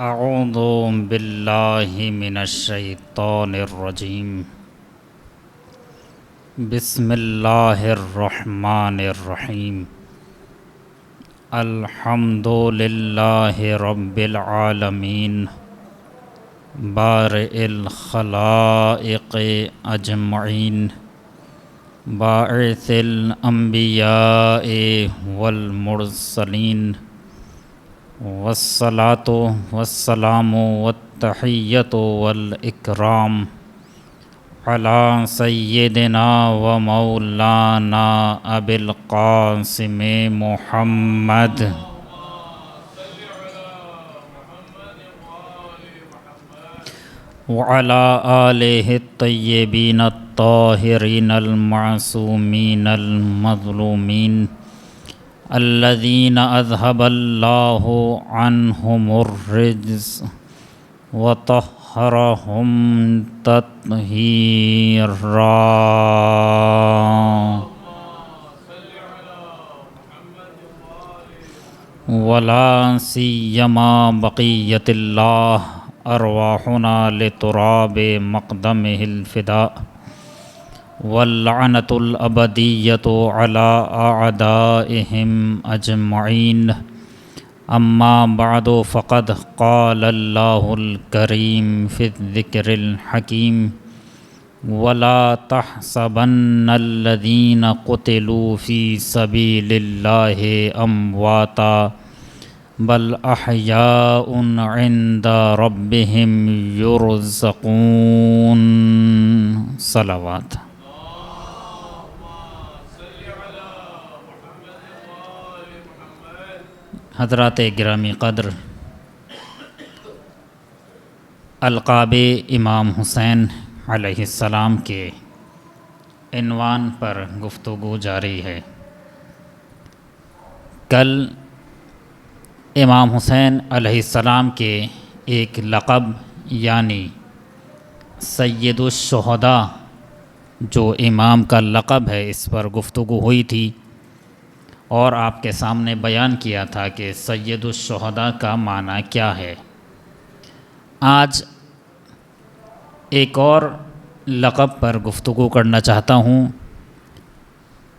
اعوذ باللہ من الشیطان الرجیم بسم اللہ الرحمن الرحیم الحمد للہ رب العالمین بارئ الخلائق اجمعین باعث الانبیاء والمرسلین والصلاة والسلام والتحیۃ والاکرام علی سیدنا و مولانا ابی القاسم محمد وعلی آلہ الطیبین الطاہرین المعصومین المظلومین الذین اذهب اللہ عنہم الرجس وطہرہم تطہیرا ولا سیما بقیت اللہ ارواحنا لتراب مقدمہ الفداء واللعنۃ الابدیۃ علی اعدائہم اجمعین اما بعد فقد قال اللہ الکریم فی الذکر الحکیم ولا تحسبن الذین قتلوا فی سبیل اللہ امواتا بل احیاء عند ربہم یرزقون صلوات۔ حضرات گرامی قدر، القاب امام حسین علیہ السلام کے عنوان پر گفتگو جاری ہے۔ کل امام حسین علیہ السلام کے ایک لقب یعنی سید الشہداء جو امام کا لقب ہے اس پر گفتگو ہوئی تھی، اور آپ کے سامنے بیان کیا تھا کہ سید الشہداء کا معنی کیا ہے۔ آج ایک اور لقب پر گفتگو کرنا چاہتا ہوں۔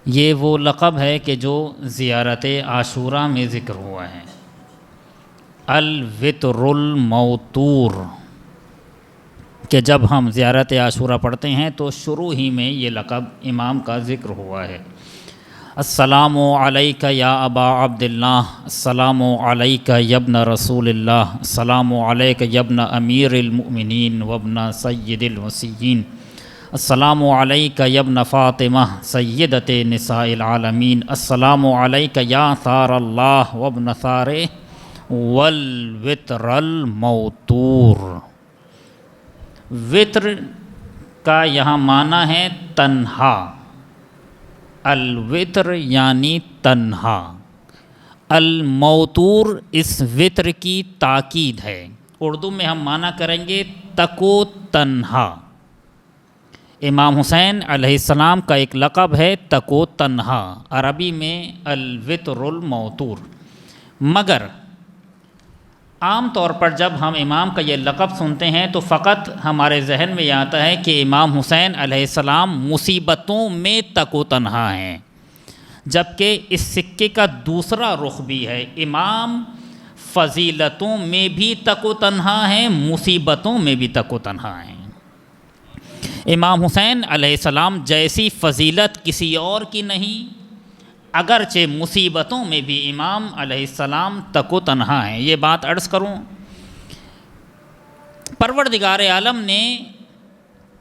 یہ وہ لقب ہے کہ جو زیارت عاشوراء میں ذکر ہوا ہے، الوتر الموتور، کہ جب ہم زیارت عاشوراء پڑھتے ہیں تو شروع ہی میں یہ لقب امام کا ذکر ہوا ہے۔ السلام علیک یا ابا عبداللہ، السلام علیک یا ابن رسول اللہ، السلام علیک یا ابن امیر المؤمنین وابن سید الوصیین، السلام علیک یا ابن فاطمہ سیدۃ نساء العالمین، السلام علیک یا ثار اللہ وابن ثارہ والوتر الموتور۔ وطر کا یہاں معنی ہے تنہا، الوتر یعنی تنہا، الموتور اس وطر کی تاکید ہے۔ اردو میں ہم معنی کریں گے تکو تنہا۔ امام حسین علیہ السلام کا ایک لقب ہے تکو تنہا، عربی میں الوتر الموتور۔ مگر عام طور پر جب ہم امام کا یہ لقب سنتے ہیں تو فقط ہمارے ذہن میں یہ آتا ہے کہ امام حسین علیہ السلام مصیبتوں میں تک و تنہا ہیں، جبکہ اس سکے کا دوسرا رخ بھی ہے، امام فضیلتوں میں بھی تک و تنہا ہیں، مصیبتوں میں بھی تک و تنہا ہیں۔ امام حسین علیہ السلام جیسی فضیلت کسی اور کی نہیں، اگرچہ مصیبتوں میں بھی امام علیہ السلام تک و تنہا ہیں۔ یہ بات عرض کروں، پروردگار عالم نے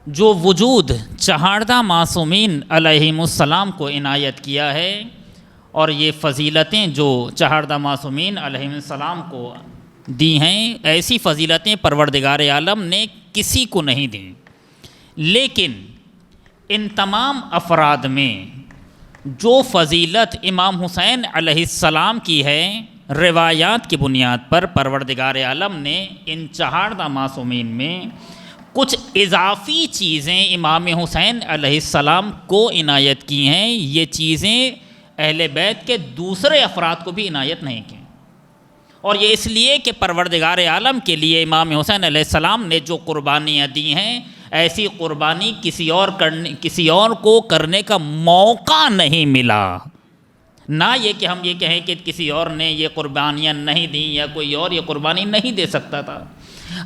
جو وجود چہاردہ معصومین علیہم السلام کو عنایت کیا ہے، اور یہ فضیلتیں جو چہاردہ معصومین علیہم السلام کو دی ہیں، ایسی فضیلتیں پروردگار عالم نے کسی کو نہیں دیں، لیکن ان تمام افراد میں جو فضیلت امام حسین علیہ السلام کی ہے، روایات کی بنیاد پر پروردگار عالم نے ان چہاردہ معصومین میں کچھ اضافی چیزیں امام حسین علیہ السلام کو عنایت کی ہیں۔ یہ چیزیں اہل بیت کے دوسرے افراد کو بھی عنایت نہیں کی، اور یہ اس لیے کہ پروردگار عالم کے لیے امام حسین علیہ السلام نے جو قربانیاں دی ہیں، ایسی قربانی کسی اور کو کرنے کا موقع نہیں ملا۔ نہ یہ کہ ہم یہ کہیں کہ کسی اور نے یہ قربانیاں نہیں دیں یا کوئی اور یہ قربانی نہیں دے سکتا تھا۔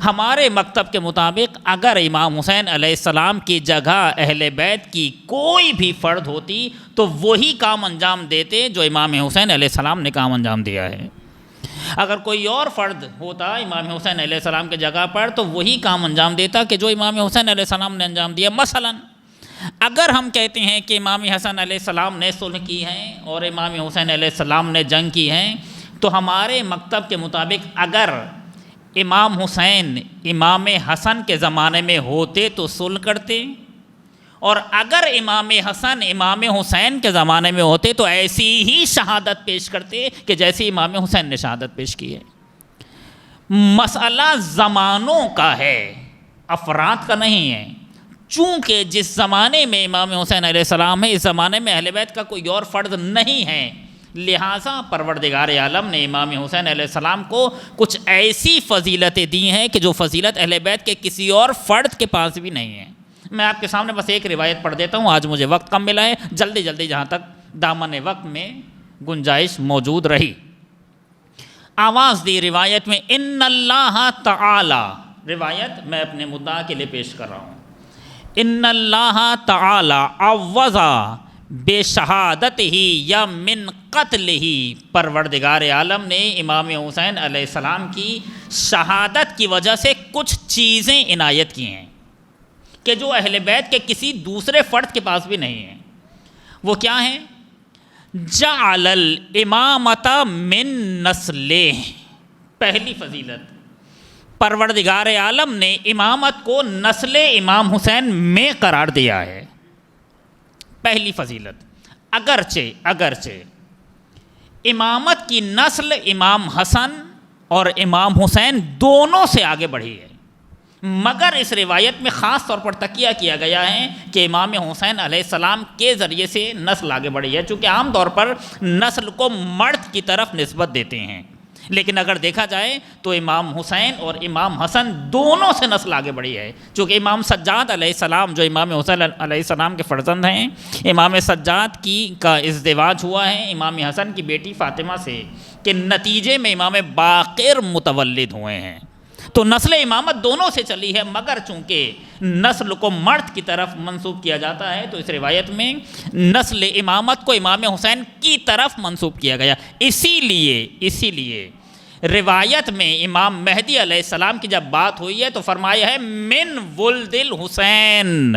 ہمارے مکتب کے مطابق اگر امام حسین علیہ السلام کی جگہ اہل بیت کی کوئی بھی فرد ہوتی تو وہی کام انجام دیتے جو امام حسین علیہ السلام نے کام انجام دیا ہے۔ اگر کوئی اور فرد ہوتا امام حسین علیہ السلام کی جگہ پر تو وہی کام انجام دیتا کہ جو امام حسین علیہ السلام نے انجام دیا۔ مثلا اگر ہم کہتے ہیں کہ امام حسن علیہ السلام نے صلح کی ہے اور امام حسین علیہ السلام نے جنگ کی ہے، تو ہمارے مکتب کے مطابق اگر امام حسین امام حسن کے زمانے میں ہوتے تو صلح کرتے، اور اگر امام حسن امام حسین کے زمانے میں ہوتے تو ایسی ہی شہادت پیش کرتے کہ جیسی امام حسین نے شہادت پیش کی ہے۔ مسئلہ زمانوں کا ہے، افراد کا نہیں ہے۔ چونکہ جس زمانے میں امام حسین علیہ السلام ہے، اس زمانے میں اہل بیت کا کوئی اور فرد نہیں ہے، لہٰذا پروردگار عالم نے امام حسین علیہ السلام کو کچھ ایسی فضیلتیں دی ہیں کہ جو فضیلت اہل بیت کے کسی اور فرد کے پاس بھی نہیں ہے۔ میں آپ کے سامنے بس ایک روایت پڑھ دیتا ہوں، آج مجھے وقت کم ملا ہے، جلدی جلدی جہاں تک دامن وقت میں گنجائش موجود رہی۔ آواز دی روایت میں ان اللہ تعالی، روایت میں اپنے مدعا کے لیے پیش کر رہا ہوں، ان اللہ تعالی عوضا بے شہادت ہی یا من قتل ہی، پروردگار عالم نے امام حسین علیہ السلام کی شہادت کی وجہ سے کچھ چیزیں عنایت کی ہیں کہ جو اہل بیت کے کسی دوسرے فرد کے پاس بھی نہیں ہیں۔ وہ کیا ہیں؟ جعل الامامۃ من نسلہ، پہلی فضیلت، پروردگار عالم نے امامت کو نسل امام حسین میں قرار دیا ہے۔ پہلی فضیلت، اگرچہ امامت کی نسل امام حسن اور امام حسین دونوں سے آگے بڑھی ہے، مگر اس روایت میں خاص طور پر تکیہ کیا گیا ہے کہ امام حسین علیہ السلام کے ذریعے سے نسل آگے بڑھی ہے، چونکہ عام طور پر نسل کو مرد کی طرف نسبت دیتے ہیں، لیکن اگر دیکھا جائے تو امام حسین اور امام حسن دونوں سے نسل آگے بڑھی ہے، چونکہ امام سجاد علیہ السلام جو امام حسین علیہ السلام کے فرزند ہیں، امام سجاد کا ازدواج ہوا ہے امام حسن کی بیٹی فاطمہ سے، کہ نتیجے میں امام باقر متولد ہوئے ہیں، تو نسل امامت دونوں سے چلی ہے، مگر چونکہ نسل کو مرد کی طرف منسوب کیا جاتا ہے تو اس روایت میں نسل امامت کو امام حسین کی طرف منسوب کیا گیا۔ اسی لیے روایت میں امام مہدی علیہ السلام کی جب بات ہوئی ہے تو فرمایا ہے من ولد الحسین،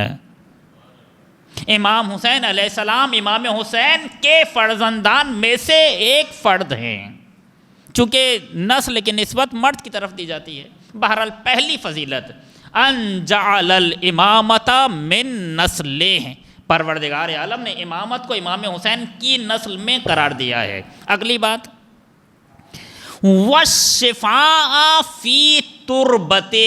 امام حسین علیہ السلام امام حسین کے فرزندان میں سے ایک فرد ہیں، چونکہ نسل کی نسبت مرد کی طرف دی جاتی ہے۔ بہرحال پہلی فضیلت ان جعل الامامۃ من نسلہ، پروردگار عالم نے امامت کو امام حسین کی نسل میں قرار دیا ہے۔ اگلی بات، والشفاء فی تربتہ،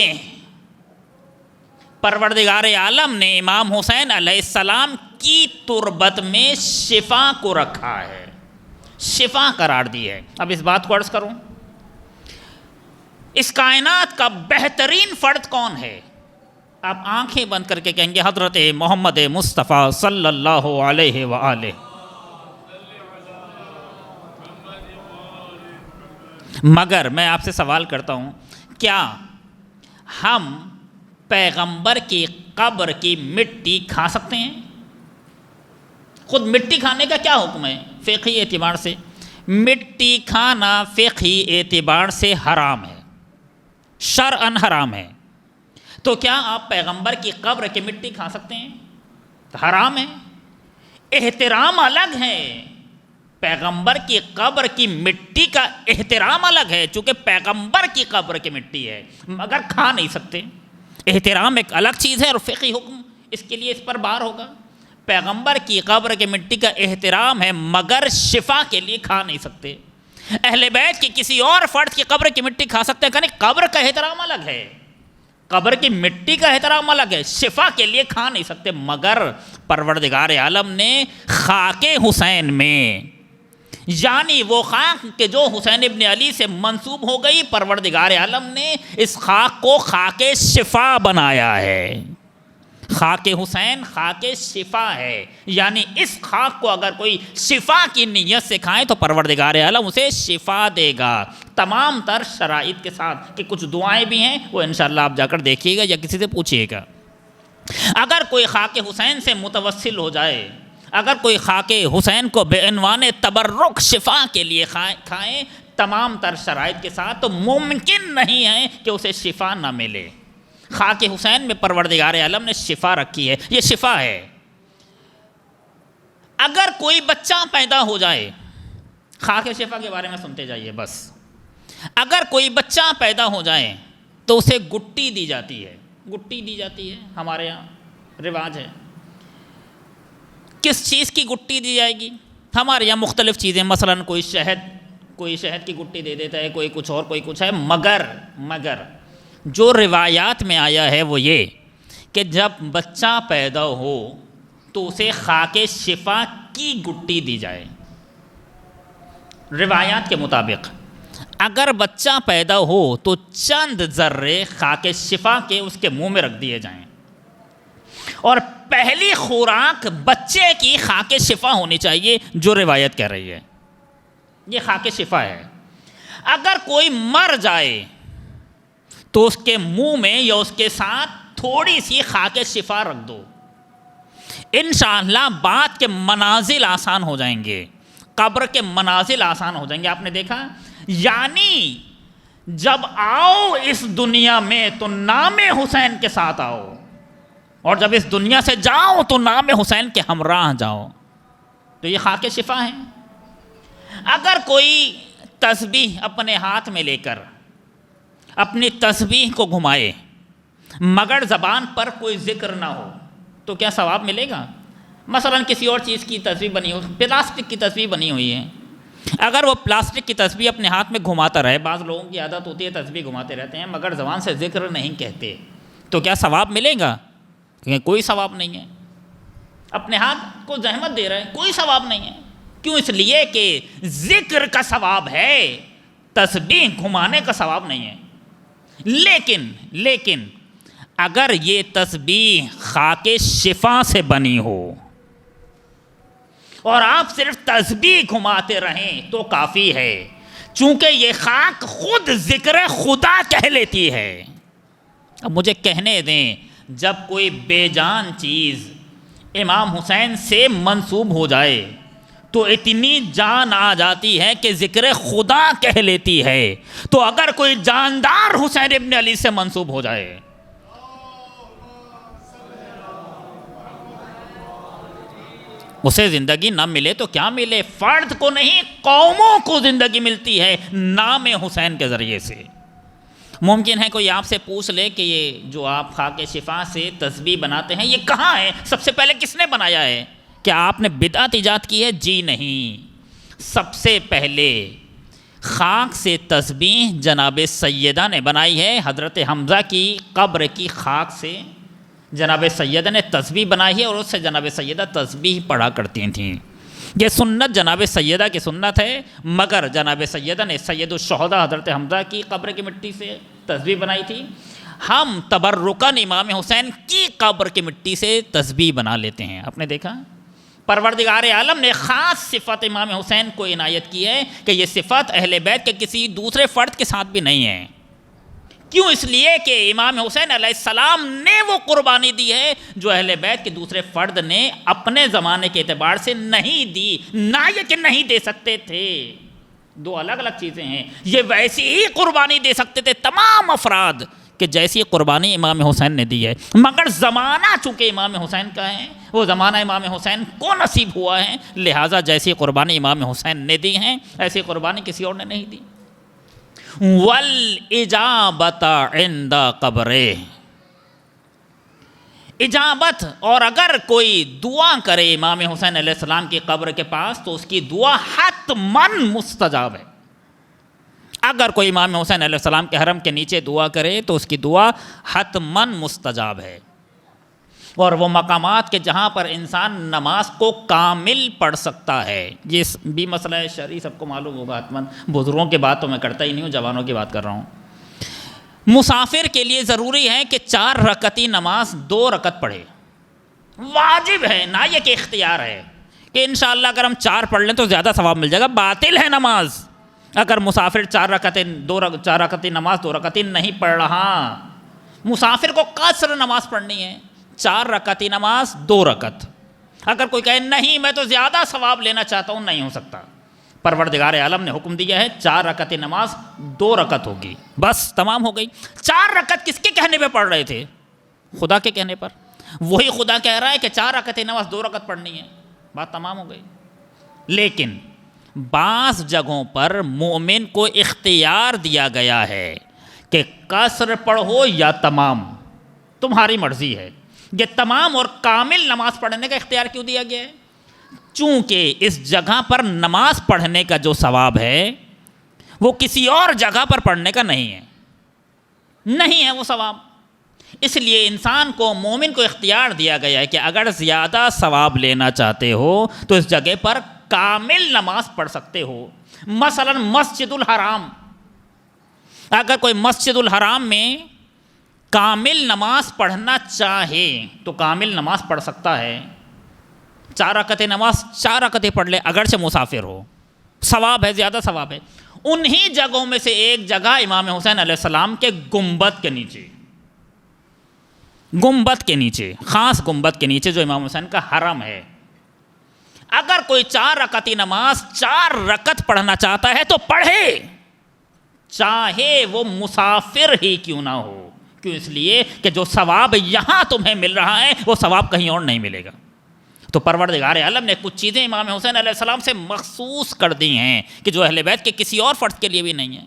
پروردگار عالم نے امام حسین علیہ السلام کی تربت میں شفا کو رکھا ہے، شفا قرار دی ہے۔ اب اس بات کو عرض کروں، اس کائنات کا بہترین فرد کون ہے؟ آپ آنکھیں بند کر کے کہیں گے حضرت محمد مصطفیٰ صلی اللہ علیہ وآلہ۔ مگر میں آپ سے سوال کرتا ہوں، کیا ہم پیغمبر کی قبر کی مٹی کھا سکتے ہیں؟ خود مٹی کھانے کا کیا حکم ہے فقہی اعتبار سے؟ مٹی کھانا فقہی اعتبار سے حرام ہے، شرعاً حرام ہے۔ تو کیا آپ پیغمبر کی قبر کی مٹی کھا سکتے ہیں؟ حرام ہے۔ احترام الگ ہے، پیغمبر کی قبر کی مٹی کا احترام الگ ہے، چونکہ پیغمبر کی قبر کی مٹی ہے، مگر کھا نہیں سکتے۔ احترام ایک الگ چیز ہے اور فقہی حکم اس کے لیے اس پر بار ہوگا۔ پیغمبر کی قبر کی مٹی کا احترام ہے، مگر شفا کے لیے کھا نہیں سکتے۔ اہل بیت کی کسی اور فرد کی قبر کی مٹی کھا سکتے ہیں، یعنی قبر کا احترام الگ ہے، قبر کی مٹی کا احترام الگ ہے، شفا کے لیے کھا نہیں سکتے۔ مگر پروردگار عالم نے خاک حسین میں یعنی وہ خاک کہ جو حسین ابن علی سے منسوب ہو گئی، پروردگار عالم نے اس خاک کو خاک شفا بنایا ہے۔ خاک حسین خاک شفا ہے، یعنی اس خاک کو اگر کوئی شفا کی نیت سے کھائے تو پروردگار عالم اسے شفا دے گا، تمام تر شرائط کے ساتھ، کہ کچھ دعائیں بھی ہیں وہ انشاءاللہ آپ جا کر دیکھیے گا یا کسی سے پوچھیے گا۔ اگر کوئی خاک حسین سے متوسل ہو جائے، اگر کوئی خاک حسین کو بے عنوان تبرک شفا کے لیے کھائیں تمام تر شرائط کے ساتھ، تو ممکن نہیں ہے کہ اسے شفا نہ ملے۔ خاک حسین میں پروردگار عالم نے شفا رکھی ہے، یہ شفا ہے۔ اگر کوئی بچہ پیدا ہو جائے، خاک شفا کے بارے میں سنتے جائیے بس، اگر کوئی بچہ پیدا ہو جائے تو اسے گٹی دی جاتی ہے، گٹی دی جاتی ہے، ہمارے یہاں رواج ہے۔ کس چیز کی گٹی دی جائے گی؟ ہمارے یہاں مختلف چیزیں، مثلا کوئی شہد کی گٹی دے دیتا ہے، کوئی کچھ اور، کوئی کچھ ہے، مگر جو روایات میں آیا ہے وہ یہ کہ جب بچہ پیدا ہو تو اسے خاک شفا کی گٹی دی جائے۔ روایات کے مطابق اگر بچہ پیدا ہو تو چند ذرے خاک شفا کے اس کے منہ میں رکھ دیے جائیں، اور پہلی خوراک بچے کی خاک شفا ہونی چاہیے، جو روایت کہہ رہی ہے یہ خاک شفا ہے۔ اگر کوئی مر جائے تو اس کے منہ میں یا اس کے ساتھ تھوڑی سی خاک شفا رکھ دو، انشاءاللہ بات کے منازل آسان ہو جائیں گے، قبر کے منازل آسان ہو جائیں گے۔ آپ نے دیکھا، یعنی جب آؤ اس دنیا میں تو نام حسین کے ساتھ آؤ، اور جب اس دنیا سے جاؤ تو نام حسین کے ہمراہ جاؤ، تو یہ خاک شفا ہے۔ اگر کوئی تسبیح اپنے ہاتھ میں لے کر اپنی تسبیح کو گھمائے مگر زبان پر کوئی ذکر نہ ہو تو کیا ثواب ملے گا؟ مثلا کسی اور چیز کی تسبیح بنی ہو، پلاسٹک کی تسبیح بنی ہوئی ہے، اگر وہ پلاسٹک کی تسبیح اپنے ہاتھ میں گھماتا رہے، بعض لوگوں کی عادت ہوتی ہے تسبیح گھماتے رہتے ہیں مگر زبان سے ذکر نہیں کہتے، تو کیا ثواب ملے گا؟ کیونکہ کوئی ثواب نہیں ہے، اپنے ہاتھ کو زحمت دے رہے ہیں، کوئی ثواب نہیں ہے۔ کیوں؟ اس لیے کہ ذکر کا ثواب ہے، تسبیح گھمانے کا ثواب نہیں ہے۔ لیکن اگر یہ تسبیح خاک شفا سے بنی ہو اور آپ صرف تسبیح گھماتے رہیں تو کافی ہے، چونکہ یہ خاک خود ذکر خدا کہہ لیتی ہے۔ اب مجھے کہنے دیں، جب کوئی بے جان چیز امام حسین سے منسوب ہو جائے تو اتنی جان آ جاتی ہے کہ ذکر خدا کہہ لیتی ہے، تو اگر کوئی جاندار حسین ابن علی سے منسوب ہو جائے، اسے زندگی نہ ملے تو کیا ملے؟ فرد کو نہیں، قوموں کو زندگی ملتی ہے نام حسین کے ذریعے سے۔ ممکن ہے کوئی آپ سے پوچھ لے کہ یہ جو آپ خاک شفا سے تسبیح بناتے ہیں یہ کہاں ہے؟ سب سے پہلے کس نے بنایا ہے؟ کیا آپ نے بدعت ایجاد کی ہے؟ جی نہیں، سب سے پہلے خاک سے تسبیح جناب سیدہ نے بنائی ہے۔ حضرت حمزہ کی قبر کی خاک سے جناب سیدہ نے تسبیح بنائی ہے، اور اس سے جناب سیدہ تسبیح پڑھا کرتی تھیں۔ یہ سنت جناب سیدہ کی سنت ہے، مگر جناب سیدہ نے سید الشہداء حضرت حمزہ کی قبر کی مٹی سے تسبیح بنائی تھی۔ ہم تبرکاً امام حسین کی قبر کی مٹی سے تسبیح بنا لیتے ہیں۔ آپ نے دیکھا، پروردگار عالم نے خاص صفت امام حسین کو عنایت کی ہے کہ یہ صفت اہل بیت کے کسی دوسرے فرد کے ساتھ بھی نہیں ہے۔ کیوں؟ اس لیے کہ امام حسین علیہ السلام نے وہ قربانی دی ہے جو اہل بیت کے دوسرے فرد نے اپنے زمانے کے اعتبار سے نہیں دی، نہ یہ کہ نہیں دے سکتے تھے، دو الگ الگ چیزیں ہیں۔ یہ ویسی ہی قربانی دے سکتے تھے تمام افراد کہ جیسی قربانی امام حسین نے دی ہے، مگر زمانہ چونکہ امام حسین کا ہے، وہ زمانہ امام حسین کو نصیب ہوا ہے، لہٰذا جیسی قربانی امام حسین نے دی ہیں ایسی قربانی کسی اور نے نہیں دی۔ وَالْإِجَابَةَ عِنْدَ قَبْرِهِ، اجابت، اور اگر کوئی دعا کرے امام حسین علیہ السلام کی قبر کے پاس تو اس کی دعا حتماً مستجاب ہے۔ اگر کوئی امام حسین علیہ السلام کے حرم کے نیچے دعا کرے تو اس کی دعا حتماً مستجاب ہے۔ اور وہ مقامات کے جہاں پر انسان نماز کو کامل پڑھ سکتا ہے. یہ بھی مسئلہ ہے شرعی، سب کو معلوم ہوگا حتماً. بزرگوں کی بات تو میں کرتا ہی نہیں ہوں، جوانوں کی بات کر رہا ہوں. مسافر کے لیے ضروری ہے کہ 4 رکعتی نماز 2 رکعت پڑھے. واجب ہے، نہ یہ کہ اختیار ہے کہ انشاءاللہ اگر ہم 4 پڑھ لیں تو زیادہ ثواب مل جائے گا. باطل ہے نماز اگر مسافر 4 رکعتی نماز 2 رکعتی نہیں پڑھ رہا. مسافر کو قصر نماز پڑھنی ہے، 4 رکعتی نماز 2 رکعت. اگر کوئی کہے نہیں میں تو زیادہ ثواب لینا چاہتا ہوں، نہیں ہو سکتا. پروردگار عالم نے حکم دیا ہے 4 رکعتی نماز 2 رکعت ہوگی، بس تمام ہو گئی. 4 رکعت کس کے کہنے پہ پڑھ رہے تھے؟ خدا کے کہنے پر. وہی خدا کہہ رہا ہے کہ 4 رکعتی نماز 2 رکعت پڑھنی ہے، بات تمام ہو گئی. لیکن بعض جگہوں پر مومن کو اختیار دیا گیا ہے کہ قصر پڑھو یا تمام، تمہاری مرضی ہے. یہ تمام اور کامل نماز پڑھنے کا اختیار کیوں دیا گیا ہے؟ چونکہ اس جگہ پر نماز پڑھنے کا جو ثواب ہے وہ کسی اور جگہ پر پڑھنے کا نہیں ہے وہ ثواب. اس لیے انسان کو، مومن کو اختیار دیا گیا ہے کہ اگر زیادہ ثواب لینا چاہتے ہو تو اس جگہ پر کامل نماز پڑھ سکتے ہو. مثلا مسجد الحرام، اگر کوئی مسجد الحرام میں کامل نماز پڑھنا چاہے تو کامل نماز پڑھ سکتا ہے. 4 رکعت نماز 4 رکعتیں پڑھ لے اگرچہ مسافر ہو، ثواب ہے، زیادہ ثواب ہے. انہی جگہوں میں سے ایک جگہ امام حسین علیہ السلام کے گنبد کے نیچے، خاص گنبد کے نیچے جو امام حسین کا حرم ہے. اگر کوئی 4 رکعتی نماز 4 رکعت پڑھنا چاہتا ہے تو پڑھے، چاہے وہ مسافر ہی کیوں نہ ہو. کیوں؟ اس لیے کہ جو ثواب یہاں تمہیں مل رہا ہے وہ ثواب کہیں اور نہیں ملے گا. تو پروردگار عالم نے کچھ چیزیں امام حسین علیہ السلام سے مخصوص کر دی ہیں کہ جو اہل بیت کے کسی اور فرد کے لیے بھی نہیں ہیں.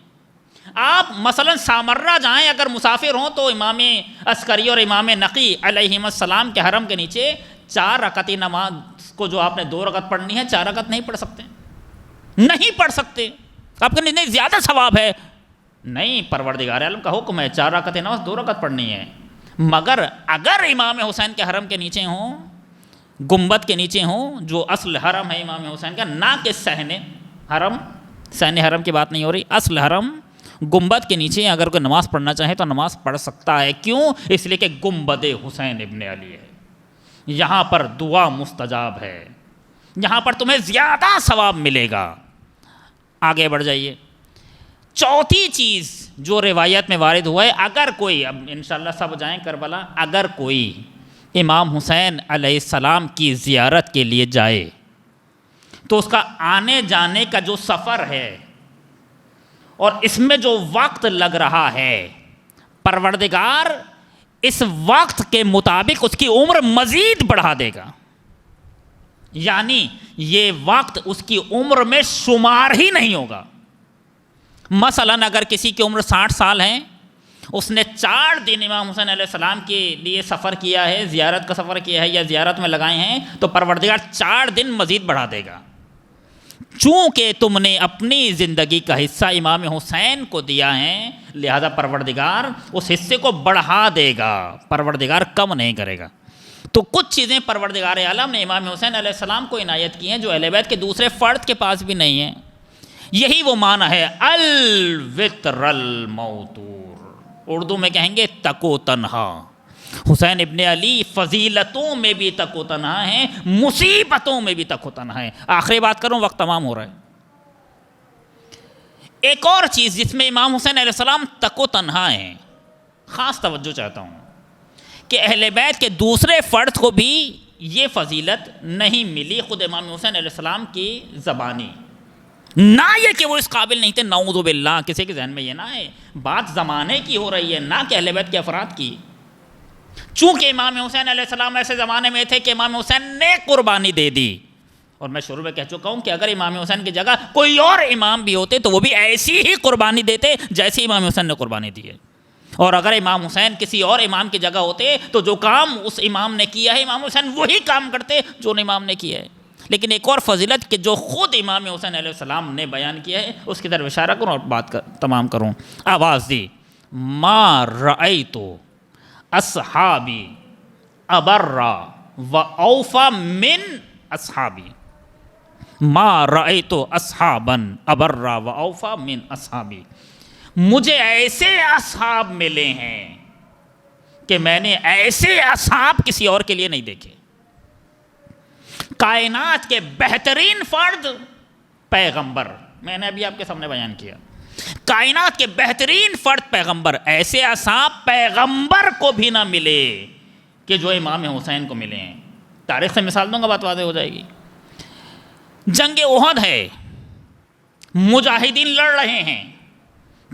آپ مثلا سامرہ جائیں، اگر مسافر ہوں تو امام عسکری اور امام نقی علیہم السلام کے حرم کے نیچے 4 رکعتی نماز کو جو آپ نے 2 رکعت پڑھنی ہے 4 رکعت نہیں پڑھ سکتے. آپ کے نہیں زیادہ ثواب ہے. نہیں، پروردگار عالم کا حکم ہے 4 رکعت نماز 2 رکعت پڑھنی ہے. مگر اگر امام حسین کے حرم کے نیچے ہوں، گنبد کے نیچے ہوں، جو اصل حرم ہے امام حسین کا، نہ کہ صحن حرم کی بات نہیں ہو رہی، اصل حرم گنبد کے نیچے اگر کوئی نماز پڑھنا چاہے تو نماز پڑھ سکتا ہے. کیوں؟ اس لیے کہ گنبد حسین ابن علی ہے، یہاں پر دعا مستجاب ہے، یہاں پر تمہیں زیادہ ثواب ملے گا. آگے بڑھ جائیے. چوتھی چیز جو روایت میں وارد ہوا ہے، اگر کوئی، اب انشاءاللہ سب جائیں کربلا، اگر کوئی امام حسین علیہ السلام کی زیارت کے لیے جائے تو اس کا آنے جانے کا جو سفر ہے اور اس میں جو وقت لگ رہا ہے، پروردگار اس وقت کے مطابق اس کی عمر مزید بڑھا دے گا. یعنی یہ وقت اس کی عمر میں شمار ہی نہیں ہوگا. مثلا اگر کسی کی عمر 60 سال ہے، اس نے 4 دن امام حسین علیہ السلام کے لیے سفر کیا ہے، زیارت کا سفر کیا ہے یا زیارت میں لگائے ہیں، تو پروردگار 4 دن مزید بڑھا دے گا. چونکہ تم نے اپنی زندگی کا حصہ امام حسین کو دیا ہے، لہذا پروردگار اس حصے کو بڑھا دے گا، پروردگار کم نہیں کرے گا. تو کچھ چیزیں پروردگار عالم نے امام حسین علیہ السلام کو عنایت کی ہیں جو اہل بیت کے دوسرے فرد کے پاس بھی نہیں ہیں. یہی وہ معنی ہے الوتر الموتور، اردو میں کہیں گے تک و تنہا. حسین ابن علی فضیلتوں میں بھی تک و تنہا ہیں، مصیبتوں میں بھی تک و تنہا ہیں. آخری بات کروں، وقت تمام ہو رہا ہے. ایک اور چیز جس میں امام حسین علیہ السلام تک و تنہا ہیں، خاص توجہ چاہتا ہوں کہ اہل بیت کے دوسرے فرد کو بھی یہ فضیلت نہیں ملی خود امام حسین علیہ السلام کی زبانی. نہ یہ کہ وہ اس قابل نہیں تھے، نعوذ باللہ، کسی کے ذہن میں یہ نہ ہے. بات زمانے کی ہو رہی ہے، نہ کہ اہل بیت کے افراد کی. چونکہ امام حسین علیہ السلام ایسے زمانے میں تھے کہ امام حسین نے قربانی دے دی. اور میں شروع میں کہہ چکا ہوں کہ اگر امام حسین کی جگہ کوئی اور امام بھی ہوتے تو وہ بھی ایسی ہی قربانی دیتے جیسی امام حسین نے قربانی دی ہے. اور اگر امام حسین کسی اور امام کی جگہ ہوتے تو جو کام اس امام نے کیا ہے امام حسین وہی کام کرتے جو امام نے کیا ہے. لیکن ایک اور فضیلت کہ جو خود امام حسین علیہ السلام نے بیان کیا ہے اس کی طرف اشارہ کروں اور بات تمام کروں. آواز دی، ما رأیت اصحابی ابرا و اوفا من اصحابی، ما رأیت اصحابا ابرا و اوفا من اصحابی، مجھے ایسے اصحاب ملے ہیں کہ میں نے ایسے اصحاب کسی اور کے لیے نہیں دیکھے۔ کائنات کے بہترین فرد پیغمبر، میں نے ابھی آپ کے سامنے بیان کیا، کائنات کے بہترین فرد پیغمبر، ایسے اصحاب پیغمبر کو بھی نہ ملے کہ جو امام حسین کو ملے ہیں۔ تاریخ سے مثال دوں گا، بات واضح ہو جائے گی۔ جنگ احد ہے، مجاہدین لڑ رہے ہیں،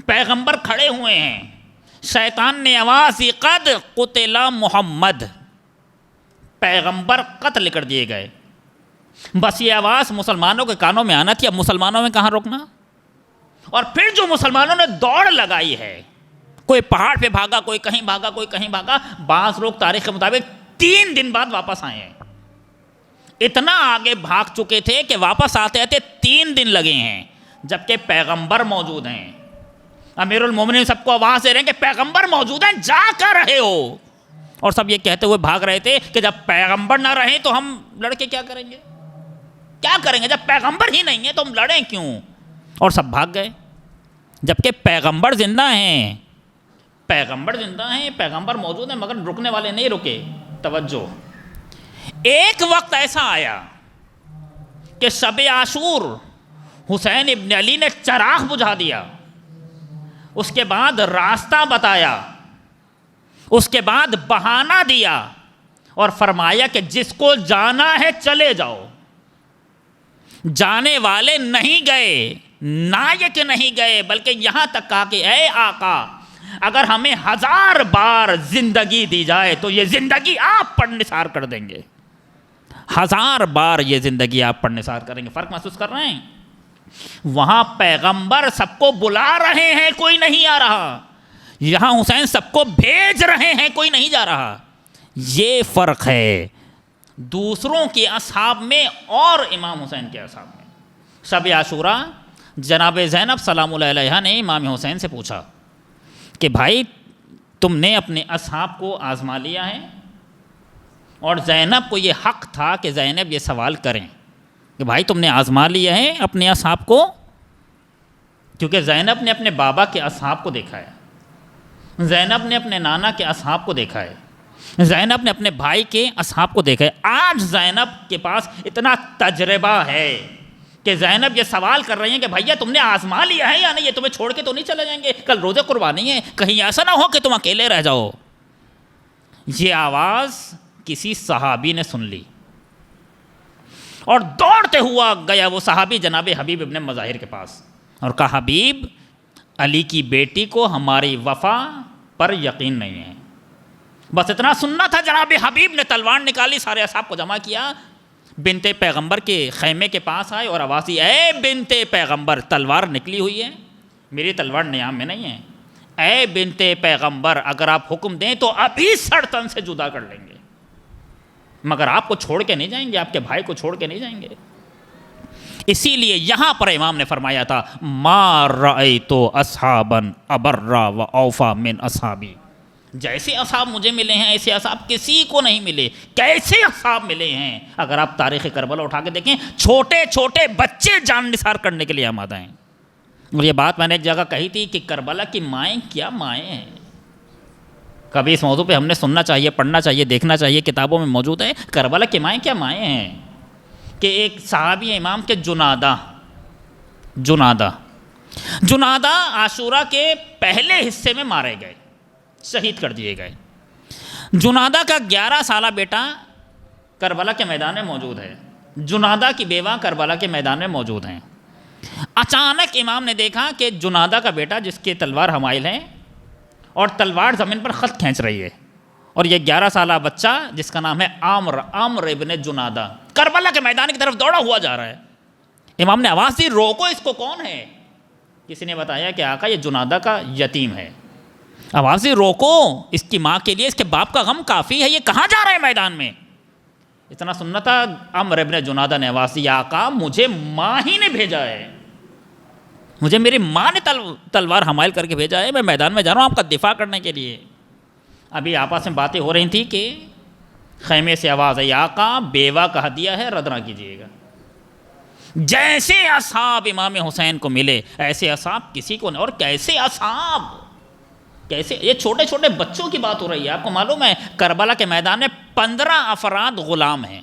پیغمبر کھڑے ہوئے ہیں، شیطان نے آواز دی قد قتل محمد، پیغمبر قتل کر دیے گئے۔ بس یہ آواز مسلمانوں کے کانوں میں آنا تھی، اب مسلمانوں میں کہاں روکنا؟ اور پھر جو مسلمانوں نے دوڑ لگائی ہے، کوئی پہاڑ پہ بھاگا، کوئی کہیں بھاگا، کوئی کہیں بھاگا، بعض لوگ تاریخ کے مطابق 3 دن بعد واپس آئے ہیں۔ اتنا آگے بھاگ چکے تھے کہ واپس آتے آتے 3 دن لگے ہیں، جبکہ پیغمبر موجود ہیں۔ امیر المومنین سب کو آواز دے رہے ہیں کہ پیغمبر موجود ہیں، جا کر رہے ہو، اور سب یہ کہتے ہوئے بھاگ رہے تھے کہ جب پیغمبر نہ رہیں تو ہم لڑکے کیا کریں گے؟ کیا کریں گے؟ جب پیغمبر ہی نہیں ہے تو ہم لڑیں کیوں؟ اور سب بھاگ گئے، جبکہ پیغمبر زندہ ہیں، پیغمبر زندہ ہیں، پیغمبر موجود ہیں، مگر رکنے والے نہیں رکے۔ توجہ، ایک وقت ایسا آیا کہ شب عاشور حسین ابن علی نے چراغ بجھا دیا، اس کے بعد راستہ بتایا، اس کے بعد بہانہ دیا اور فرمایا کہ جس کو جانا ہے چلے جاؤ۔ جانے والے نہیں گئے، نائک نہیں گئے، بلکہ یہاں تک کہا کہ اے آقا، اگر ہمیں 1000 بار زندگی دی جائے تو یہ زندگی آپ پر نثار کر دیں گے، 1000 بار یہ زندگی آپ پر نثار کریں گے۔ فرق محسوس کر رہے ہیں؟ وہاں پیغمبر سب کو بلا رہے ہیں، کوئی نہیں آ رہا، یہاں حسین سب کو بھیج رہے ہیں، کوئی نہیں جا رہا۔ یہ فرق ہے دوسروں کے اصحاب میں اور امام حسین کے اصحاب میں۔ شب عاشوراء جناب زینب سلام اللہ علیہا نے امام حسین سے پوچھا کہ بھائی تم نے اپنے اصحاب کو آزما لیا ہے، اور زینب کو یہ حق تھا کہ زینب یہ سوال کریں کہ بھائی تم نے آزما لیا ہے اپنے اصحاب کو، کیونکہ زینب نے اپنے بابا کے اصحاب کو دیکھا ہے، زینب نے اپنے نانا کے اصحاب کو دیکھا ہے، زینب نے اپنے بھائی کے اصحاب کو دیکھا ہے۔ آج زینب کے پاس اتنا تجربہ ہے کہ زینب یہ سوال کر رہی ہیں کہ بھیا تم نے آزما لیا ہے یا نہیں، یہ تمہیں چھوڑ کے تو نہیں چلے جائیں گے، کل روزے قربانی ہے، کہیں ایسا نہ ہو کہ تم اکیلے رہ جاؤ۔ یہ آواز کسی صحابی نے سن لی اور دوڑتے ہوا گیا وہ صحابی جناب حبیب ابن مظاہر کے پاس اور کہا حبیب، علی کی بیٹی کو ہماری وفا پر یقین نہیں ہے۔ بس اتنا سننا تھا، جناب حبیب نے تلوار نکالی، سارے اصحاب کو جمع کیا، بنت پیغمبر کے خیمے کے پاس آئے اور آواز دی، اے بنت پیغمبر، تلوار نکلی ہوئی ہے، میری تلوار نیام میں نہیں ہے، اے بنت پیغمبر اگر آپ حکم دیں تو ابھی سر تن سے جدا کر لیں گے، مگر آپ کو چھوڑ کے نہیں جائیں گے، آپ کے بھائی کو چھوڑ کے نہیں جائیں گے۔ اسی لیے یہاں پر امام نے فرمایا تھا ما رأیت اصحابا ابرا و اوفا من اصحابی، جیسے اصحاب مجھے ملے ہیں ایسے اصحاب کسی کو نہیں ملے۔ کیسے اصحاب ملے ہیں؟ اگر آپ تاریخ کربلا اٹھا کے دیکھیں، چھوٹے چھوٹے بچے جان نثار کرنے کے لیے آمادہ ہیں۔ اور یہ بات میں نے ایک جگہ کہی تھی کہ کربلا کی مائیں کیا مائیں ہیں، کبھی اس موضوع پہ ہم نے سننا چاہیے، پڑھنا چاہیے، دیکھنا چاہیے، کتابوں میں موجود ہے۔ کربلا کی مائیں کیا مائیں ہیں کہ ایک صحابی امام کے جنادہ عاشورہ کے پہلے حصے میں مارے گئے، شہید کر دیے گئے۔ جنادہ کا 11 سالہ بیٹا کربلا کے میدان میں موجود ہے، جنادہ کی بیوہ کربلا کے میدان میں موجود ہیں۔ اچانک امام نے دیکھا کہ جنادہ کا بیٹا جس کے تلوار حمائل ہیں اور تلوار زمین پر خط کھینچ رہی ہے، اور یہ 11 سالہ بچہ جس کا نام ہے عامر ابن جنادہ کربلا کے میدان کی طرف دوڑا ہوا جا رہا ہے۔ امام نے آواز دی، روکو اس کو، کون ہے؟ کسی نے بتایا کہ آقا یہ جنادہ کا یتیم ہے۔ آواز دی، روکو، اس کی ماں کے لیے اس کے باپ کا غم کافی ہے، یہ کہاں جا رہا ہے میدان میں؟ اتنا سننا تھا، عامر ابن جنادہ نے آواز دی، آقا مجھے ماں ہی نے بھیجا ہے، مجھے میری ماں نے تلوار حمائل کر کے بھیجا ہے، میں میدان میں جا رہا ہوں آپ کا دفاع کرنے کے لیے۔ ابھی آپس میں باتیں ہو رہی تھیں کہ خیمے سے آواز آئی آقا بیوہ کا ہدیہ ہے رد نہ کیجیے گا۔ جیسے اصحاب امام حسین کو ملے ایسے اصحاب کسی کو نہیں، اور کیسے اصحاب، کیسے، یہ چھوٹے چھوٹے بچوں کی بات ہو رہی ہے۔ آپ کو معلوم ہے کربلا کے میدان میں 15 افراد غلام ہیں،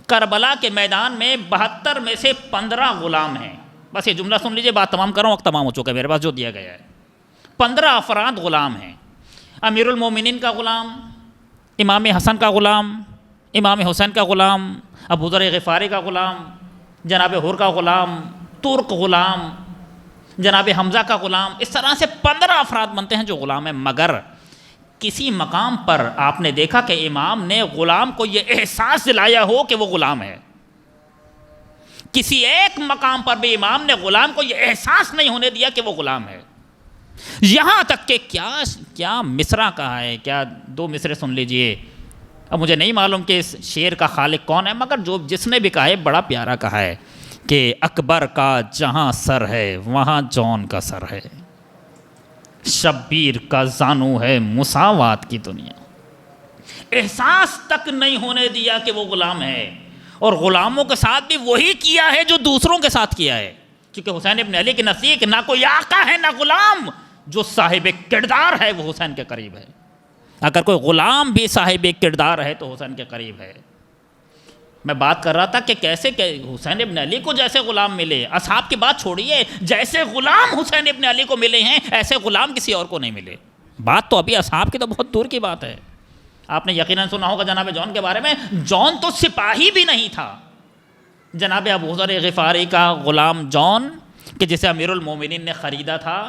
کربلا کے میدان میں 72 میں سے 15 غلام ہیں۔ بس یہ جملہ سن لیجئے، بات تمام کروں، وقت تمام ہو چکا ہے میرے پاس جو دیا گیا ہے۔ 15 افراد غلام ہیں، امیر المومنین کا غلام، امام حسن کا غلام، امام حسین کا غلام، ابو ذر غفاری کا غلام، جناب حر کا غلام، ترک غلام، جناب حمزہ کا غلام، اس طرح سے 15 افراد بنتے ہیں جو غلام ہیں۔ مگر کسی مقام پر آپ نے دیکھا کہ امام نے غلام کو یہ احساس دلایا ہو کہ وہ غلام ہے؟ کسی ایک مقام پر بھی امام نے غلام کو یہ احساس نہیں ہونے دیا کہ وہ غلام ہے۔ یہاں تک کہ کیا مصرع کہا ہے، کیا 2 مصرے سن لیجئے۔ اب مجھے نہیں معلوم کہ اس شعر کا خالق کون ہے، مگر جس نے بھی کہا ہے بڑا پیارا کہا ہے کہ اکبر کا جہاں سر ہے وہاں جون کا سر ہے، شبیر کا زانو ہے مساوات کی دنیا۔ احساس تک نہیں ہونے دیا کہ وہ غلام ہے، اور غلاموں کے ساتھ بھی وہی کیا ہے جو دوسروں کے ساتھ کیا ہے، کیونکہ حسین ابن علی کے نزدیک نہ کوئی آقا ہے نہ غلام، جو صاحب کردار ہے وہ حسین کے قریب ہے۔ اگر کوئی غلام بھی صاحب کردار ہے تو حسین کے قریب ہے۔ میں بات کر رہا تھا کہ کیسے کہ حسین ابن علی کو جیسے غلام ملے، اصحاب کی بات چھوڑیے، جیسے غلام حسین ابن علی کو ملے ہیں ایسے غلام کسی اور کو نہیں ملے۔ بات تو ابھی اصحاب کی تو بہت دور کی بات ہے۔ آپ نے یقیناً سنا ہوگا جناب جون کے بارے میں، جون تو سپاہی بھی نہیں تھا۔ جناب ابو ذر غفاری کا غلام جون، کہ جسے امیر المومنین نے خریدا تھا،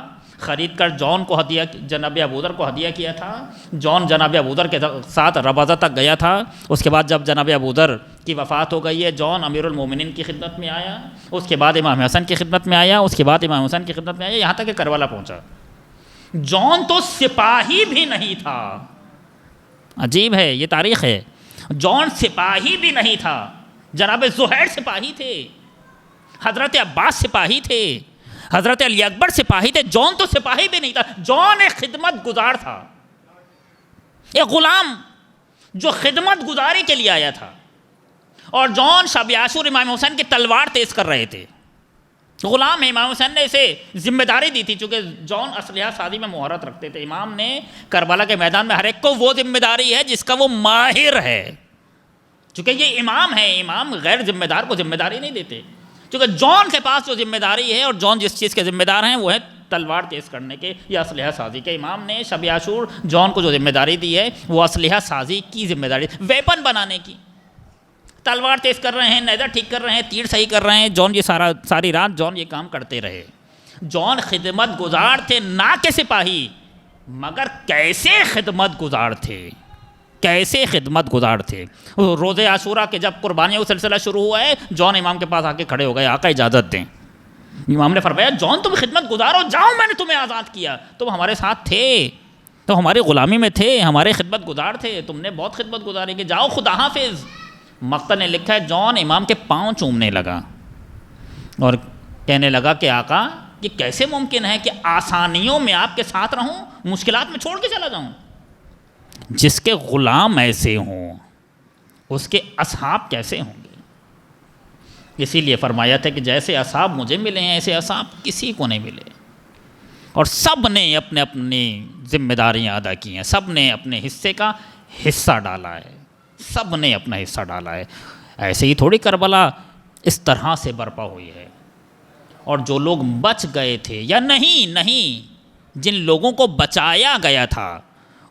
خرید کر جون کو ہدیہ، جناب ابو ذر کو ہدیہ کیا تھا۔ جون جناب ابو ذر کے ساتھ رباضہ تک گیا تھا۔ اس کے بعد جب جناب ابو ذر کی وفات ہو گئی ہے، جون امیر المومنین کی خدمت میں آیا، اس کے بعد امام حسن کی خدمت میں آیا، اس کے بعد امام حسین کی خدمت میں آیا، یہاں تک کہ کربلا پہنچا۔ جون تو سپاہی بھی نہیں تھا، عجیب ہے یہ تاریخ ہے۔ جون سپاہی بھی نہیں تھا، جناب زہیر سپاہی تھے، حضرت عباس سپاہی تھے، حضرت علی اکبر سپاہی تھے، جون تو سپاہی بھی نہیں تھا۔ جون ایک خدمت گزار تھا، ایک غلام جو خدمت گزاری کے لیے آیا تھا۔ اور جون شب عاشور امام حسین کی تلوار تیز کر رہے تھے، غلام ہے، امام حسین نے اسے ذمہ داری دی تھی، چونکہ جون اسلحہ سازی میں مہارت رکھتے تھے۔ امام نے کربلا کے میدان میں ہر ایک کو وہ ذمہ داری ہے جس کا وہ ماہر ہے، چونکہ یہ امام ہے، امام غیر ذمہ دار کو ذمہ داری نہیں دیتے۔ چونکہ جون کے پاس جو ذمہ داری ہے، اور جون جس چیز کے ذمہ دار ہیں وہ ہے تلوار تیز کرنے کے یا اسلحہ سازی کے۔ امام نے شب عاشور جون کو جو ذمہ داری دی ہے وہ اسلحہ سازی کی ذمہ داری، ویپن بنانے کی۔ تلوار تیز کر رہے ہیں، نیزہ ٹھیک کر رہے ہیں، تیر صحیح کر رہے ہیں، جون یہ ساری رات جون یہ کام کرتے رہے۔ جون خدمت گزار تھے، نہ کہ سپاہی، مگر کیسے خدمت گزار تھے، کیسے خدمت گزار تھے۔ روز عاشورہ کے جب قربانیوں کا سلسلہ شروع ہوا ہے، جون امام کے پاس آ کے کھڑے ہو گئے، آقا اجازت دیں۔ امام نے فرمایا جون تم خدمت گزار ہو، جاؤ، میں نے تمہیں آزاد کیا، تم ہمارے ساتھ تھے، تو ہماری غلامی میں تھے، ہمارے خدمت گزار تھے، تم نے بہت خدمت گزاری کی، جاؤ خدا حافظ۔ مقتل نے لکھا ہے جون امام کے پاؤں چومنے لگا اور کہنے لگا کہ آقا یہ کیسے ممکن ہے کہ آسانیوں میں آپ کے ساتھ رہوں، مشکلات میں چھوڑ کے چلا جاؤں؟ جس کے غلام ایسے ہوں اس کے اصحاب کیسے ہوں گے؟ اسی لیے فرمایا تھا کہ جیسے اصحاب مجھے ملے ہیں ایسے اصحاب کسی کو نہیں ملے، اور سب نے اپنے اپنی ذمہ داریاں ادا کی ہیں، سب نے اپنے حصے کا حصہ ڈالا ہے، سب نے اپنا حصہ ڈالا ہے۔ ایسے ہی تھوڑی کربلا اس طرح سے برپا ہوئی ہے، اور جو لوگ بچ گئے تھے یا نہیں جن لوگوں کو بچایا گیا تھا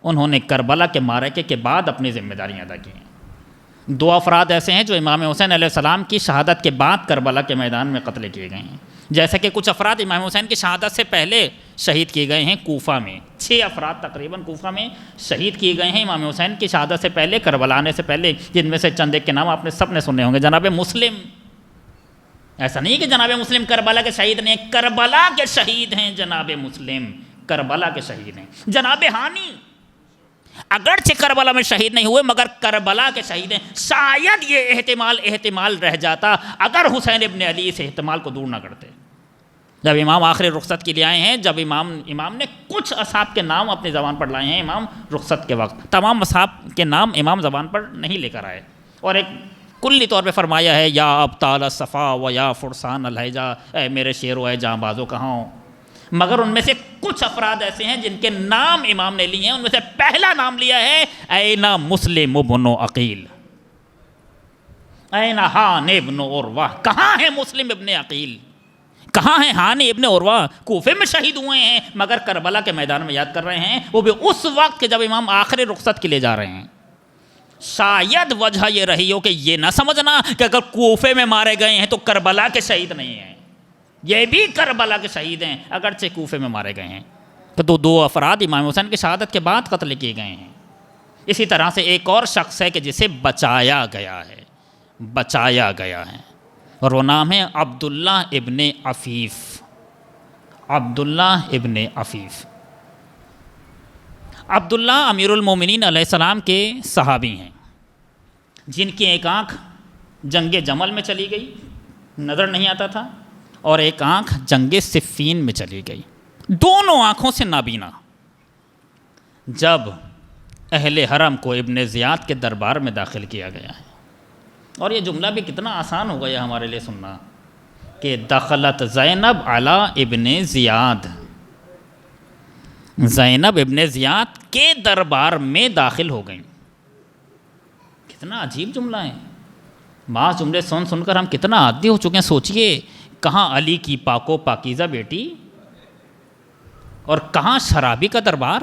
انہوں نے کربلا کے معرکے کے بعد اپنی ذمہ داریاں ادا کی ہیں۔ 2 افراد ایسے ہیں جو امام حسین علیہ السلام کی شہادت کے بعد کربلا کے میدان میں قتل کیے گئے ہیں، جیسا کہ کچھ افراد امام حسین کی شہادت سے پہلے شہید کیے گئے ہیں کوفہ میں۔ 6 افراد تقریباً کوفہ میں شہید کیے گئے ہیں امام حسین کی شہادت سے پہلے، کربلا آنے سے پہلے، جن میں سے چند ایک کے نام آپ نے سب نے سنے ہوں گے۔ جناب مسلم، ایسا نہیں کہ جناب مسلم کربلا کے شہید نہیں، کربلا کے شہید ہیں جناب مسلم، کربلا کے شہید ہیں۔ جناب ہانی اگرچہ کربلا میں شہید نہیں ہوئے مگر کربلا کے شہید ہیں۔ شاید یہ احتمال رہ جاتا اگر حسین ابن علی اس احتمال کو دور نہ کرتے، جب امام آخری رخصت کے لیے آئے ہیں، جب امام نے کچھ اصحاب کے نام اپنی زبان پر لائے ہیں امام رخصت کے وقت، تمام اصحاب کے نام امام زبان پر نہیں لے کر آئے، اور ایک کلی طور پہ فرمایا ہے یا ابطال الصفا و یا فرسان الحجا، اے میرے شیرو اے جاں بازو کہاں ہو. مگر ان میں سے کچھ افراد ایسے ہیں جن کے نام امام نے لیے ہیں. ان میں سے پہلا نام لیا ہے اینا مسلم ابن عقیل، اینا ہان ابن عروہ. کہاں ہے مسلم ابن عقیل، کہاں ہے ہان ابن عروہ؟ کوفے میں شہید ہوئے ہیں مگر کربلا کے میدان میں یاد کر رہے ہیں، وہ بھی اس وقت کہ جب امام آخری رخصت کے لیے جا رہے ہیں. شاید وجہ یہ رہی ہو کہ یہ نہ سمجھنا کہ اگر کوفے میں مارے گئے ہیں تو کربلا کے شہید نہیں ہیں، یہ بھی کربلا کے شہید ہیں اگرچہ کوفے میں مارے گئے ہیں. تو دو افراد امام حسین کی شہادت کے بعد قتل کیے گئے ہیں. اسی طرح سے ایک اور شخص ہے کہ جسے بچایا گیا ہے، بچایا گیا ہے، اور وہ نام ہے عبداللہ ابن عفیف. عبداللہ ابن عفیف. عبداللہ امیر المومنین علیہ السلام کے صحابی ہیں جن کی ایک آنکھ جنگ جمل میں چلی گئی، نظر نہیں آتا تھا، اور ایک آنکھ جنگ صفین میں چلی گئی، دونوں آنکھوں سے نابینا. جب اہل حرم کو ابن زیاد کے دربار میں داخل کیا گیا ہے، اور یہ جملہ بھی کتنا آسان ہو گیا ہمارے لیے سننا کہ دخلت زینب علی ابن زیاد، زینب ابن زیاد کے دربار میں داخل ہو گئیں. کتنا عجیب جملہ ہے. بعض جملے سن سن کر ہم کتنا عادی ہو چکے ہیں. سوچئے کہاں علی کی پاک و پاکیزہ بیٹی اور کہاں شرابی کا دربار.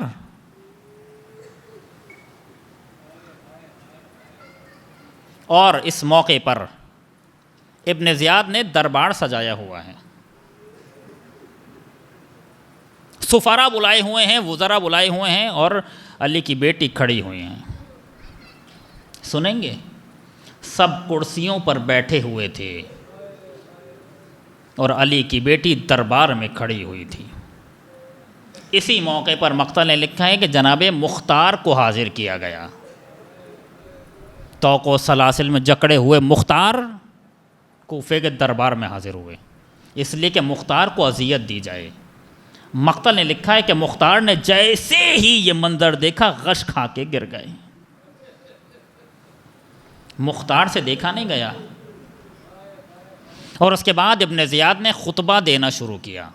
اور اس موقع پر ابن زیاد نے دربار سجایا ہوا ہے، سفراء بلائے ہوئے ہیں، وزراء بلائے ہوئے ہیں، اور علی کی بیٹی کھڑی ہوئی ہیں. سنیں گے؟ سب کرسیوں پر بیٹھے ہوئے تھے اور علی کی بیٹی دربار میں کھڑی ہوئی تھی. اسی موقع پر مقتل نے لکھا ہے کہ جناب مختار کو حاضر کیا گیا. توق و سلاسل میں جکڑے ہوئے مختار کوفے کے دربار میں حاضر ہوئے، اس لیے کہ مختار کو اذیت دی جائے. مقتل نے لکھا ہے کہ مختار نے جیسے ہی یہ منظر دیکھا غش کھا کے گر گئے. مختار سے دیکھا نہیں گیا. اور اس کے بعد ابن زیاد نے خطبہ دینا شروع کیا،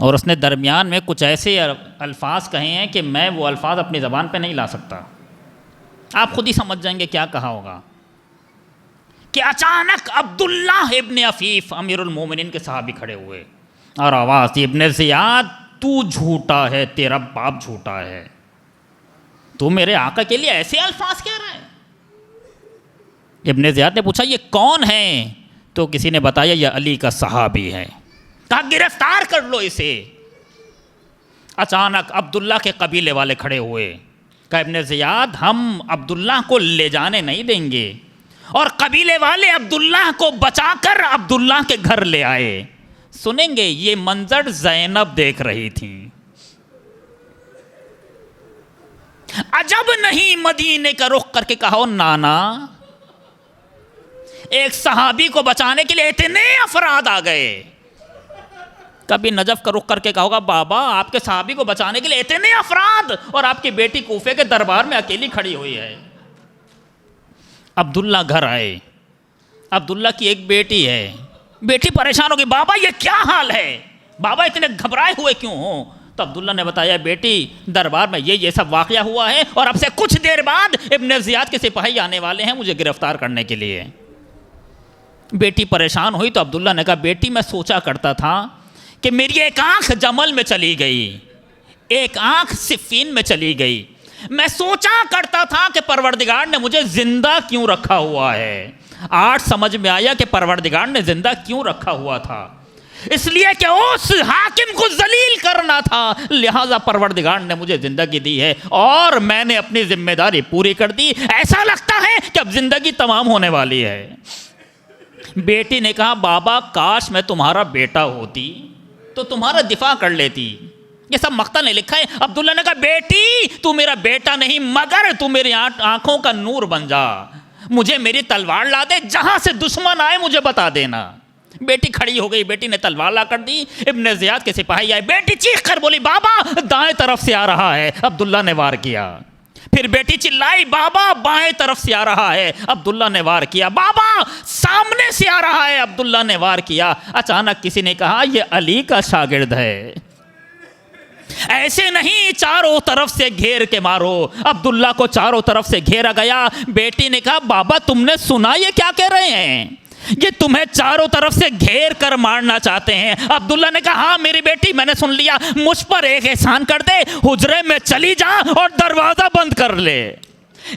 اور اس نے درمیان میں کچھ ایسے الفاظ کہے ہیں کہ میں وہ الفاظ اپنی زبان پہ نہیں لا سکتا. آپ خود ہی سمجھ جائیں گے کیا کہا ہوگا. کہ اچانک عبداللہ ابن عفیف امیر المومنین کے صحابی کھڑے ہوئے اور آواز دی، ابن زیاد تو جھوٹا ہے، تیرا باپ جھوٹا ہے، تو میرے آقا کے لیے ایسے الفاظ کہہ رہا ہے. ابن زیاد نے پوچھا یہ کون ہے؟ تو کسی نے بتایا یہ علی کا صحابی ہے. کہا گرفتار کر لو اسے. اچانک عبداللہ کے قبیلے والے کھڑے ہوئے. کہا ابن زیاد ہم عبداللہ کو لے جانے نہیں دیں گے. اور قبیلے والے عبداللہ کو بچا کر عبداللہ کے گھر لے آئے. سنیں گے؟ یہ منظر زینب دیکھ رہی تھیں. عجب نہیں مدینے کا رخ کر کے کہا نانا، ایک صحابی کو بچانے کے لیے اتنے افراد آ گئے. کبھی نجف کا رخ کر کے کہا ہوگا بابا آپ کے صحابی کو بچانے کے لیے اتنے افراد، اور آپ کی بیٹی کوفے کے دربار میں اکیلی کھڑی ہوئی ہے. عبداللہ گھر آئے. عبداللہ کی ایک بیٹی ہے. بیٹی پریشان ہوگی، بابا یہ کیا حال ہے، بابا اتنے گھبرائے ہوئے کیوں ہو؟ تو عبداللہ نے بتایا بیٹی دربار میں یہ سب واقعہ ہوا ہے، اور اب سے کچھ دیر بعد ابن زیاد کے سپاہی آنے والے ہیں مجھے گرفتار کرنے کے لیے. بیٹی پریشان ہوئی تو عبداللہ نے کہا بیٹی میں سوچا کرتا تھا کہ میری ایک آنکھ جمل میں چلی گئی، ایک آنکھ صفین میں چلی گئی. میں سوچا کرتا تھا کہ پروردگار نے مجھے زندہ کیوں رکھا ہوا ہے. آج سمجھ میں آیا کہ پروردگار نے زندہ کیوں رکھا ہوا تھا، اس لیے کہ اس حاکم کو ذلیل کرنا تھا، لہٰذا پروردگار نے مجھے زندگی دی ہے اور میں نے اپنی ذمہ داری پوری کر دی. ایسا لگتا ہے کہ اب زندگی تمام ہونے والی ہے. بیٹی نے کہا بابا کاش میں تمہارا بیٹا ہوتی تو تمہارا دفاع کر لیتی. یہ سب مقتل نے لکھا ہے. عبداللہ نے کہا بیٹی تو میرا بیٹا نہیں مگر تو میری آنکھوں کا نور بن جا. مجھے میری تلوار لا دے، جہاں سے دشمن آئے مجھے بتا دینا. بیٹی کھڑی ہو گئی, بیٹی نے تلوار لا کر دی. ابن زیاد کے سپاہی آئے, بیٹی چیخ کر بولی بابا دائیں طرف سے آ رہا ہے. عبداللہ نے وار کیا. پھر بیٹی چلائی, بابا بائیں طرف سے آ رہا ہے. عبداللہ نے وار کیا. بابا سامنے سے آ رہا ہے. عبداللہ نے وار کیا. اچانک کسی نے کہا یہ علی کا شاگرد ہے, ایسے نہیں چاروں طرف سے گھیر کے مارو. عبداللہ کو چاروں طرف سے گھیرا گیا. بیٹی نے کہا بابا تم نے سنا یہ کیا کہہ رہے ہیں, یہ تمہیں چاروں طرف سے گھیر کر مارنا چاہتے ہیں. عبداللہ نے کہا ہاں میری بیٹی میں نے سن لیا, مجھ پر ایک احسان کر دے, حجرے میں چلی جا اور دروازہ بند کر لے.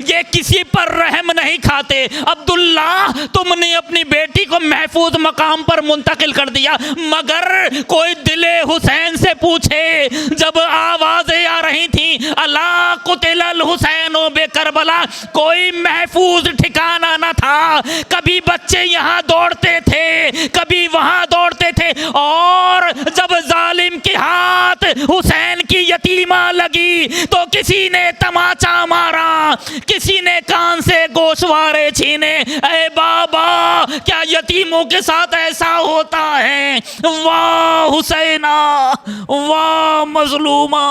یہ کسی پر رحم نہیں کھاتے. عبداللہ تم نے اپنی بیٹی کو محفوظ مقام پر منتقل کر دیا, مگر کوئی دل حسین سے پوچھے جب آوازیں آ رہی تھیں الا قتل الحسین بے کربلا, کوئی محفوظ ٹھکانہ نہ تھا. کبھی بچے یہاں دوڑتے تھے, کبھی وہاں دوڑتے تھے, اور جب ظالم کے ہاتھ حسین کی یتیمہ لگی تو کسی نے تماچا مارا, کسی نے کان سے گوشوارے چھینے. اے بابا کیا یتیموں کے ساتھ ایسا ہوتا ہے؟ واہ حسینہ, واہ مظلومہ.